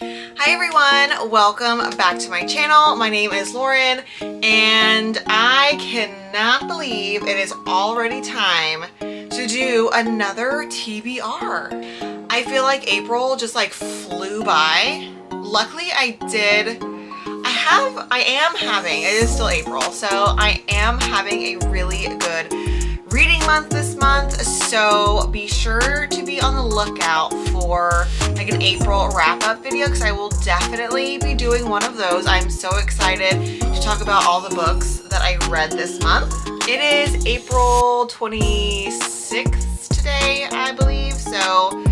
Hi everyone, welcome back to my channel. My name is Lauren and I cannot believe it is already time to do another TBR. I feel like April just like flew by. Luckily it is still April, so I am having a really good reading month this month, so be sure to be on the lookout for like an April wrap-up video because I will definitely be doing one of those. I'm so excited to talk about all the books that I read this month. It is April 26th today, I believe, so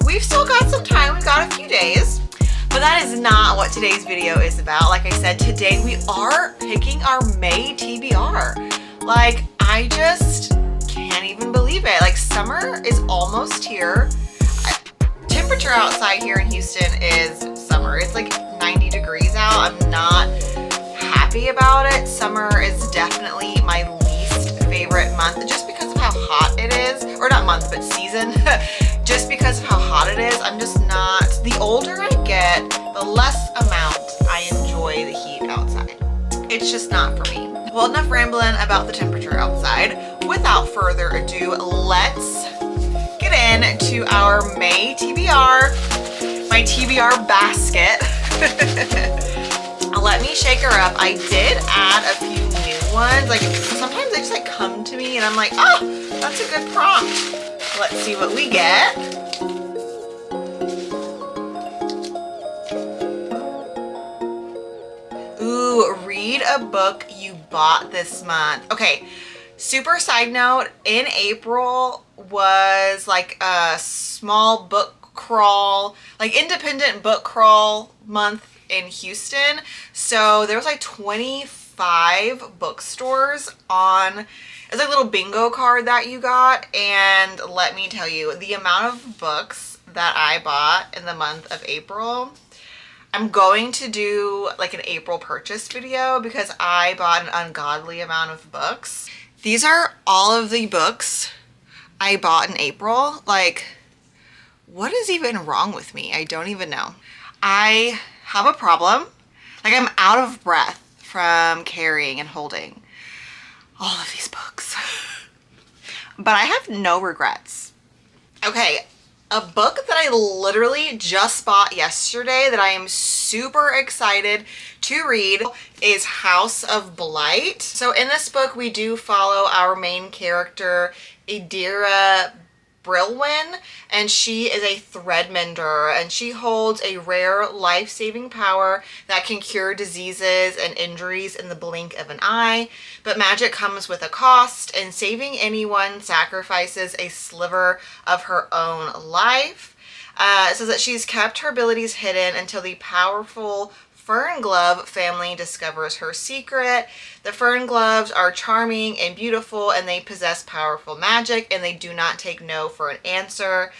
we've still got some time. We've got a few days. But that is not what today's video is about. Like I said, today we are picking our May TBR. Like, I just can't even believe it. Like, summer is almost here. Temperature outside here in Houston is summer. It's like 90 degrees out. I'm not happy about it. Summer is definitely my least favorite month just because of how hot it is. Or not month, but season. Just because of how hot it is. I'm just not. The older I get, the less amount I enjoy the heat outside. It's just not for me. Well, enough rambling about the temperature outside. Without further ado, let's get into our May TBR, my TBR basket. Let me shake her up. I did add a few new ones. Like, sometimes they just like come to me and I'm like, oh, that's a good prompt. Let's see what we get. Ooh, read a book you bought this month. Okay, super side note, in April was like a small book crawl, like independent book crawl month in Houston. So there was like 25 bookstores on, it's like a little bingo card that you got. And let me tell you, the amount of books that I bought in the month of April, I'm going to do like an April purchase video because I bought an ungodly amount of books. These are all of the books I bought in April. Like, what is even wrong with me? I don't even know. I have a problem. Like, I'm out of breath from carrying and holding all of these books. But I have no regrets. Okay. A book that I literally just bought yesterday that I am super excited to read is House of Blight. So in this book, we do follow our main character, Idira Brilwin, and she is a thread mender, and she holds a rare life-saving power that can cure diseases and injuries in the blink of an eye. But magic comes with a cost, and saving anyone sacrifices a sliver of her own life. It says that she's kept her abilities hidden until the powerful Fernglove family discovers her secret. The Ferngloves are charming and beautiful, and they possess powerful magic, and they do not take no for an answer.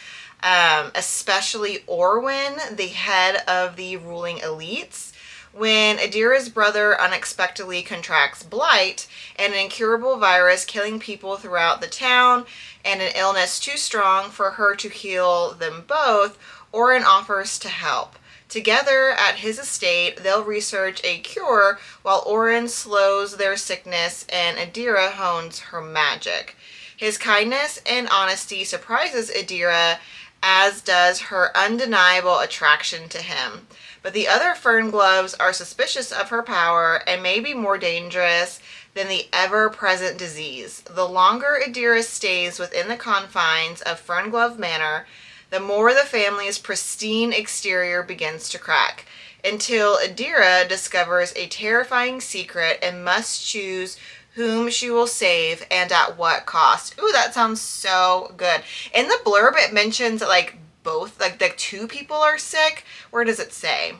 Especially Orwin, the head of the ruling elites. When Idira's brother unexpectedly contracts Blight, an incurable virus killing people throughout the town, and an illness too strong for her to heal them both, Orwin offers to help. Together at his estate, they'll research a cure while Orwin slows their sickness and Idira hones her magic. His kindness and honesty surprises Idira, as does her undeniable attraction to him. But the other Ferngloves are suspicious of her power and may be more dangerous than the ever-present disease. The longer Idira stays within the confines of Fernglove Manor, the more the family's pristine exterior begins to crack, until Idira discovers a terrifying secret and must choose whom she will save and at what cost. Ooh, that sounds so good. In the blurb, it mentions that like both, like the two people are sick. Where does it say?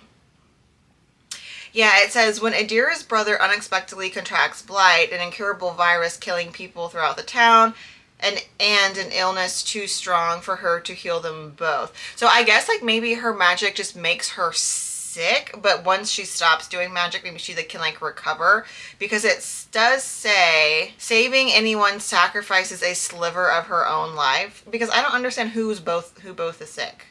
Yeah, it says, when Idira's brother unexpectedly contracts Blight, an incurable virus killing people throughout the town, and an illness too strong for her to heal them both. So I guess like maybe her magic just makes her sick, but once she stops doing magic, maybe she can like recover, because it does say saving anyone sacrifices a sliver of her own life, because I don't understand who both is sick.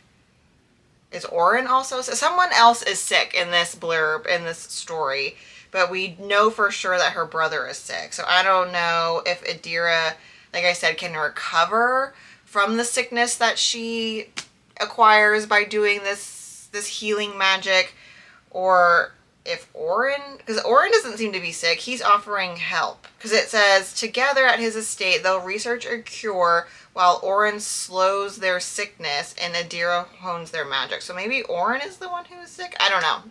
Is Oren also sick? Someone else is sick in this blurb, in this story, but we know for sure that her brother is sick. So I don't know if Adira, like I said, can recover from the sickness that she acquires by doing this healing magic, or if Oren, because Oren doesn't seem to be sick, he's offering help. Because it says, together at his estate, they'll research a cure while Oren slows their sickness and Adira hones their magic. So maybe Oren is the one who is sick? I don't know.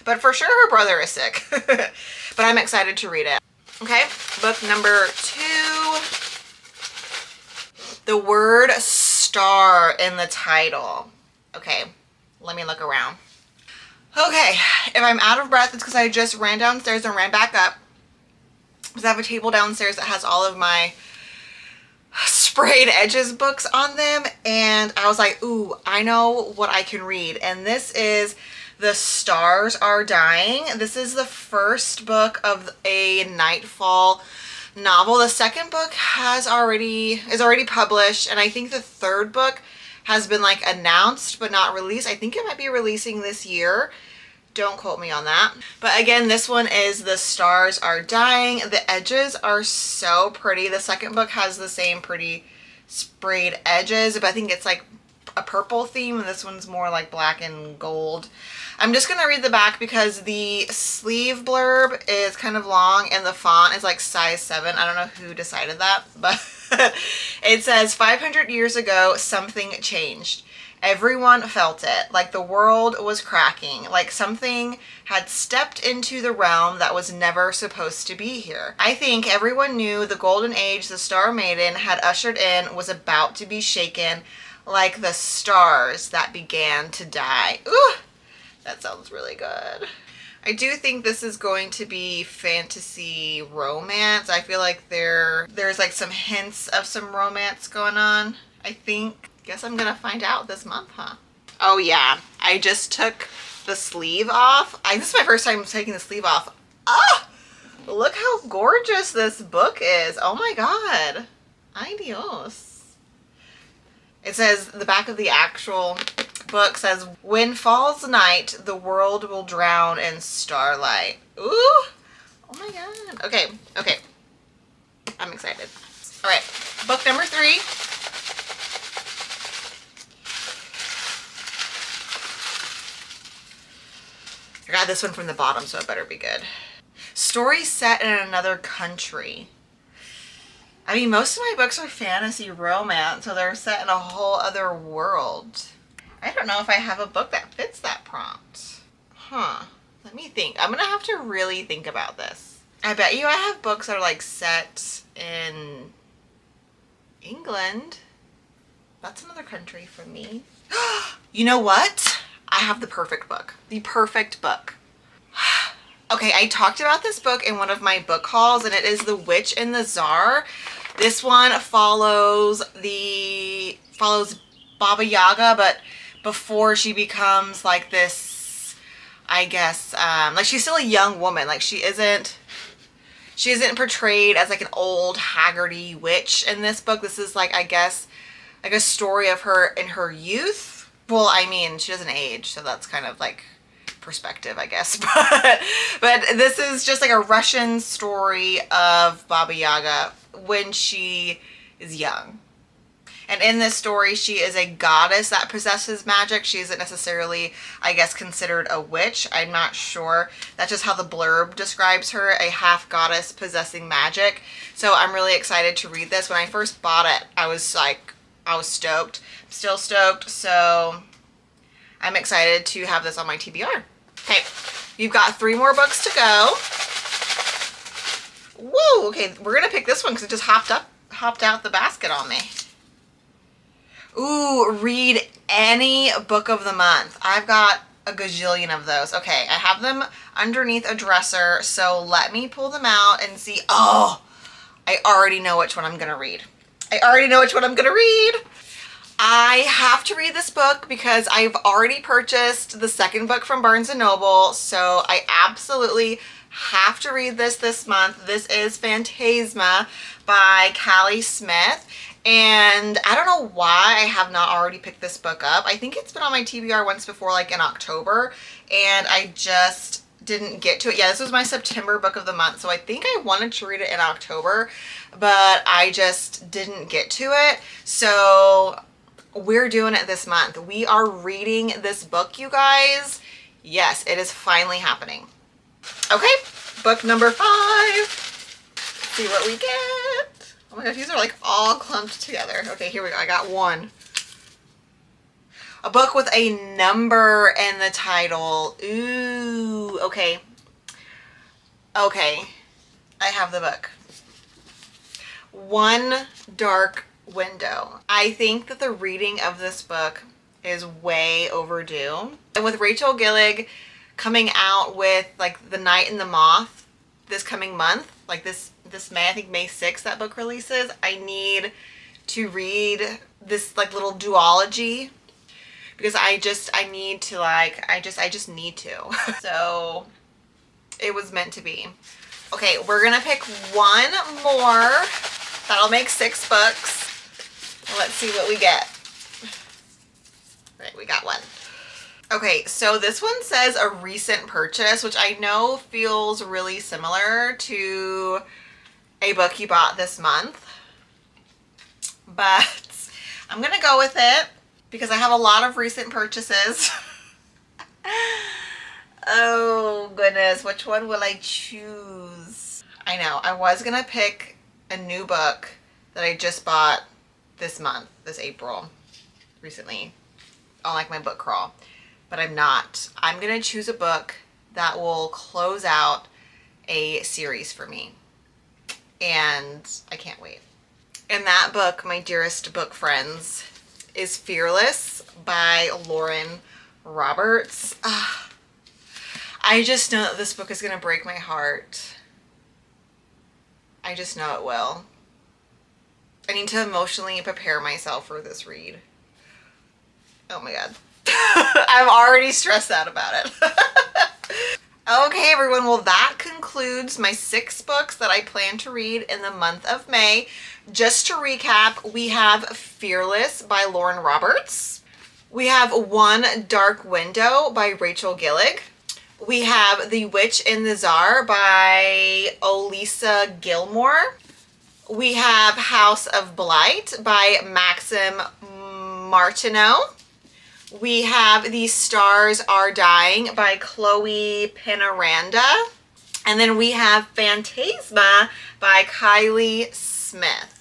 But for sure her brother is sick. But I'm excited to read it. Okay, book number 2. The word star in the title. Okay, let me look around. Okay, if I'm out of breath, it's because I just ran downstairs and ran back up. Because I have a table downstairs that has all of my sprayed edges books on them. And I was like, ooh, I know what I can read. And this is The Stars Are Dying. This is the first book of a Nightfall novel. The second book is already published. And I think the third book has been like announced but not released. I think it might be releasing this year. Don't quote me on that. But again, this one is The Stars Are Dying. The edges are so pretty. The second book has the same pretty sprayed edges, but I think it's like a purple theme, and this one's more like black and gold. I'm just gonna read the back because the sleeve blurb is kind of long and the font is like size 7. I don't know who decided that, but it says 500 years ago, something changed. Everyone felt it, like the world was cracking, like something had stepped into the realm that was never supposed to be here. I think everyone knew the golden age the Star Maiden had ushered in was about to be shaken like the stars that began to die. Ooh, that sounds really good. I do think this is going to be fantasy romance. I feel like there's like some hints of some romance going on, I think. Guess I'm gonna find out this month, huh? Oh yeah, I just took the sleeve off. This is my first time taking the sleeve off. Ah! Look how gorgeous this book is. Oh my god. Ay Dios. It says, the back of the actual book says, when falls night, the world will drown in starlight. Ooh! Oh my god. Okay. I'm excited. All right, book number 3. I got this one from the bottom, so it better be good. Story set in another country. I mean, most of my books are fantasy romance, so they're set in a whole other world. I don't know if I have a book that fits that prompt. Huh. Let me think. I'm gonna have to really think about this. I bet you I have books that are like set in England. That's another country for me. You know what? I have the perfect book. The perfect book. Okay, I talked about this book in one of my book hauls, and it is The Witch and the Tsar. This one follows Baba Yaga, but before she becomes like this, I guess, like she's still a young woman. Like she isn't portrayed as like an old haggardy witch in this book. This is like, I guess, like a story of her in her youth. Well, I mean, she doesn't age, so that's kind of like perspective, I guess. But this is just like a Russian story of Baba Yaga when she is young. And in this story, she is a goddess that possesses magic. She isn't necessarily, I guess, considered a witch. I'm not sure. That's just how the blurb describes her, a half goddess possessing magic. So I'm really excited to read this. When I first bought it, I was stoked. I'm still stoked. So I'm excited to have this on my TBR. Okay, you've got 3 more books to go. Whoa, okay, we're gonna pick this one because it just hopped out the basket on me. Ooh, read any book of the month. I've got a gajillion of those. Okay, I have them underneath a dresser, so let me pull them out and see. Oh, I already know which one I'm gonna read. I have to read this book because I've already purchased the second book from Barnes & Noble, so I absolutely have to read this month. This is Phantasma by Callie Smith, And I don't know why I have not already picked this book up. I think it's been on my TBR once before, like in October, and I just didn't get to it. Yeah, this was my September book of the month, so I think I wanted to read it in October, but I just didn't get to it. So we're doing it this month. We are reading this book, you guys. Yes, it is finally happening. Okay, book number 5. Let's see what we get. Oh my gosh, these are like all clumped together. Okay, here we go. I got one. A book with a number in the title. Ooh, okay. Okay, I have the book. One Dark Window. I think that the reading of this book is way overdue. And with Rachel Gillig coming out with like The Night and the Moth this coming month, like this May, I think May 6th that book releases, I need to read this like little duology because I need to like, I just need to. So it was meant to be. Okay, we're gonna pick one more. That'll make 6 books. Let's see what we get. Right, we got one. Okay, so this one says a recent purchase, which I know feels really similar to a book you bought this month, but I'm gonna go with it because I have a lot of recent purchases. Oh goodness, which one will I choose? I know, I was gonna pick a new book that I just bought this month, this April, recently, on like my book crawl, but I'm not. I'm gonna choose a book that will close out a series for me, and I can't wait. And that book, my dearest book friends, is Fearless by Lauren Roberts. I just know that this book is gonna break my heart. I just know it will. I need to emotionally prepare myself for this read. Oh my god. I'm already stressed out about it. Okay, everyone. Well, that concludes my 6 books that I plan to read in the month of May. Just to recap, we have Fearless by Lauren Roberts. We have One Dark Window by Rachel Gillig. We have The Witch and the Tsar by Olesya Gilmore. We have House of Blight by Maxym Martineau. We have The Stars Are Dying by Chloe Penaranda. And then we have Phantasma by Kylie Smith.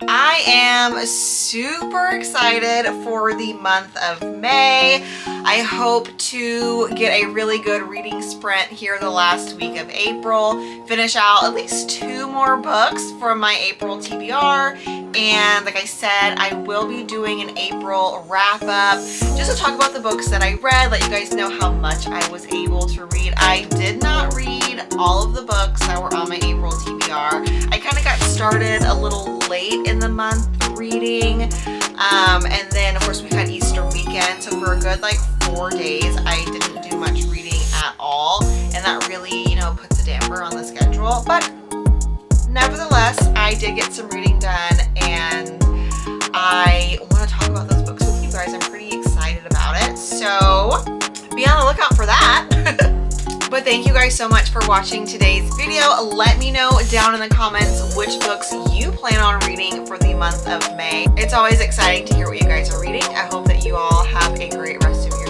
I am super excited for the month of May. I hope to get a really good reading sprint here the last week of April, finish out at least 2 more books from my April TBR, and like I said, I will be doing an April wrap up just to talk about the books that I read, let you guys know how much I was able to read. I did not read all of the books that were on my April TBR. I kind of got started a little late in the month reading, and then of course we had Easter weekend, so for a good like 4 days I didn't do much reading at all, and that really, you know, puts a damper on the schedule. But nevertheless, I did get some reading done, and I want to talk about those books with you guys. I'm pretty excited about it, so be on the lookout for that. But thank you guys so much for watching today's video. Let me know down in the comments which books you plan on reading for the month of May. It's always exciting to hear what you guys are reading. I hope that you all have a great rest of your